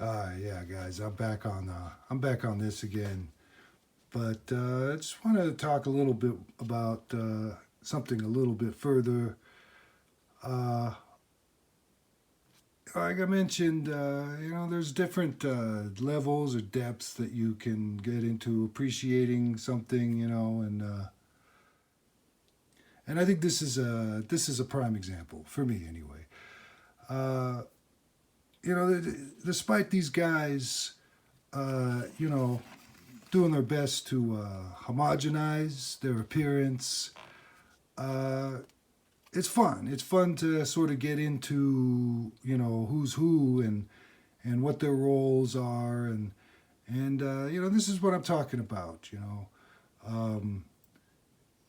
Yeah, guys, I'm back on this again. But I just wanted to talk a little bit about something a little bit further. Uh, like I mentioned, there's different levels or depths that you can get into appreciating something, and I think this is a prime example for me anyway. Uh, Despite these guys, doing their best to homogenize their appearance. Uh, it's fun. It's fun to sort of get into who's who and what their roles are and this is what I'm talking about.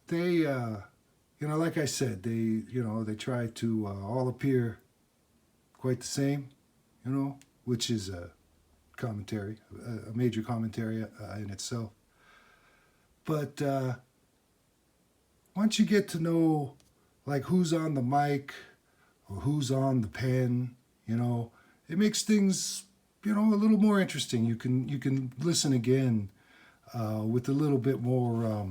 They like I said, they try to all appear quite the same, which is a commentary, a major commentary in itself. But once you get to know like who's on the mic or who's on the pen, it makes things a little more interesting. You can listen again with a little bit more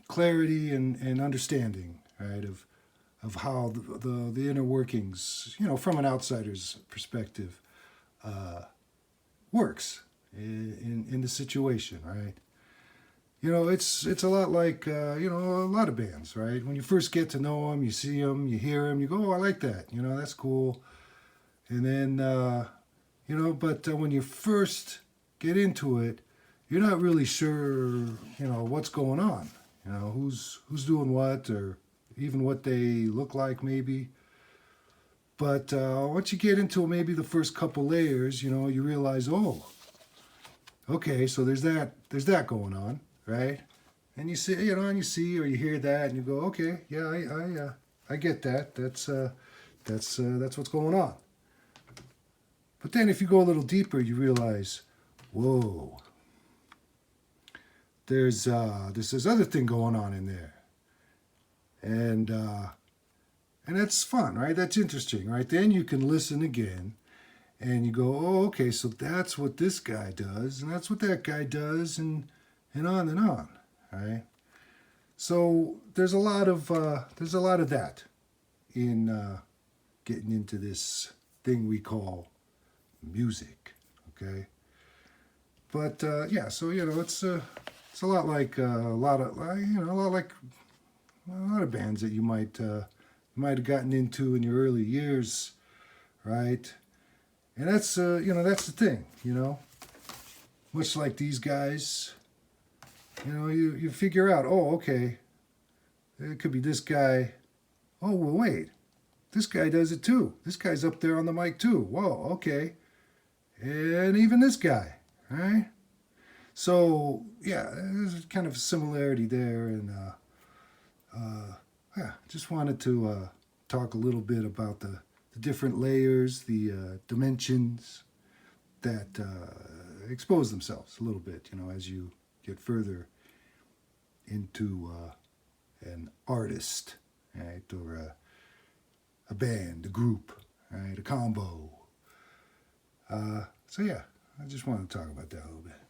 clarity and understanding, right, of how the inner workings, from an outsider's perspective, works in the situation, right? It's a lot like a lot of bands, right? When you first get to know them, you see them, you hear them, you go, oh, I like that, that's cool. And then but when you first get into it, you're not really sure, what's going on, who's doing what, or even what they look like, maybe. But once you get into maybe the first couple layers, you realize, oh, okay, so there's that going on, right? And you see, and you see or you hear that, and you go, okay, yeah, I get that. That's what's going on. But then if you go a little deeper, you realize, whoa, there's this other thing going on in there, and that's fun, right? That's interesting, right? Then you can listen again, and you go, oh, okay, so that's what this guy does, and that's what that guy does, and on, right? So there's a lot of that in getting into this thing we call music, okay? But yeah, so it's a lot like a lot of bands that you might have gotten into in your early years, right? And that's that's the thing, much like these guys, you figure out, oh, okay, it could be this guy. Oh, well, wait, this guy does it too. This guy's up there on the mic too. Whoa, okay. And even this guy, right? So yeah, there's kind of a similarity there, and yeah, just wanted to talk a little bit about the different layers, the dimensions that expose themselves a little bit, as you get further into an artist, right, or a band, a group, right, a combo. So yeah, I just wanted to talk about that a little bit.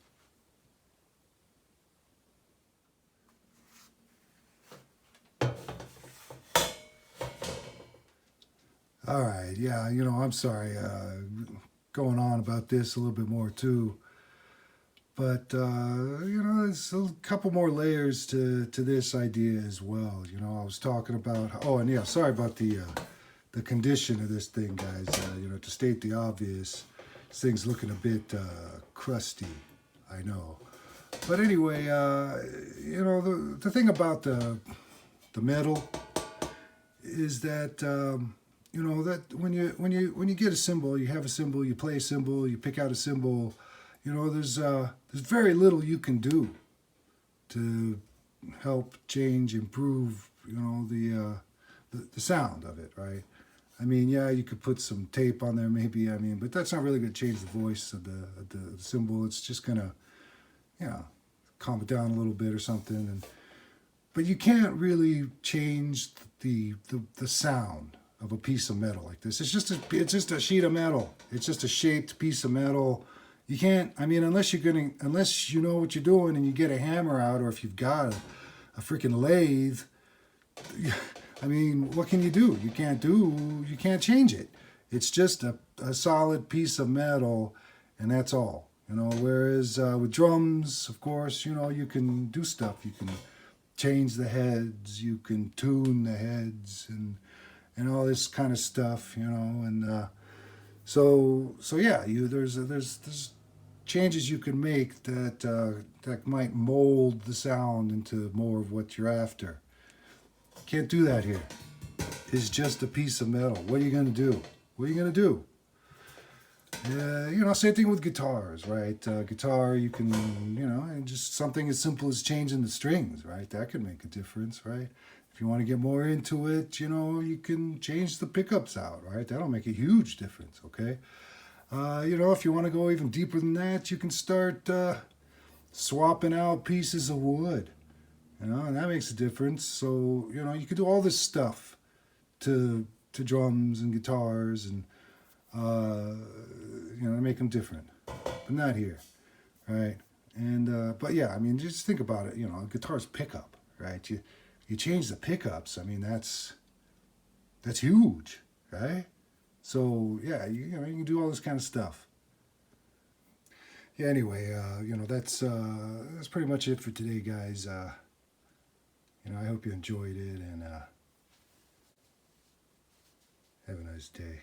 All right, yeah, I'm sorry, going on about this a little bit more too, but there's a couple more layers to this idea as well. I was talking about, oh, and yeah, sorry about the condition of this thing, guys. To state the obvious, this thing's looking a bit crusty, I know. But anyway, the thing about the metal is that that when you get a cymbal, you have a cymbal, you play a cymbal, you pick out a cymbal, there's very little you can do to help change, improve, the sound of it, right? I mean, yeah, you could put some tape on there, maybe. I mean, but that's not really going to change the voice of the cymbal. It's just going to, calm it down a little bit or something. But you can't really change the sound of a piece of metal like this. It's just a sheet of metal. It's just a shaped piece of metal. You can't, I mean, unless you know what you're doing and you get a hammer out, or if you've got a freaking lathe, I mean, what can you do? You can't change it. It's just a solid piece of metal, and that's all. You know, whereas with drums, of course, you know, you can do stuff. You can change the heads, you can tune the heads, and all this kind of stuff, you know, and so yeah, there's changes you can make that might mold the sound into more of what you're after. Can't do that here. It's just a piece of metal. What are you gonna do? What are you gonna do? You know, same thing with guitars, right? Guitar, you can, you know, and just something as simple as changing the strings, right? That could make a difference, right? If you want to get more into it, you know, you can change the pickups out, right? That'll make a huge difference, okay? You know, if you want to go even deeper than that, you can start swapping out pieces of wood, you know, and that makes a difference. So, you know, you can do all this stuff to drums and guitars and, you know, make them different, but not here, right? And but yeah, I mean, just think about it. You know, a guitar's pickup, right? You change the pickups. I mean, that's huge, right? So yeah, you know, you can do all this kind of stuff. Yeah. Anyway, you know, that's pretty much it for today, guys. You know, I hope you enjoyed it, and have a nice day.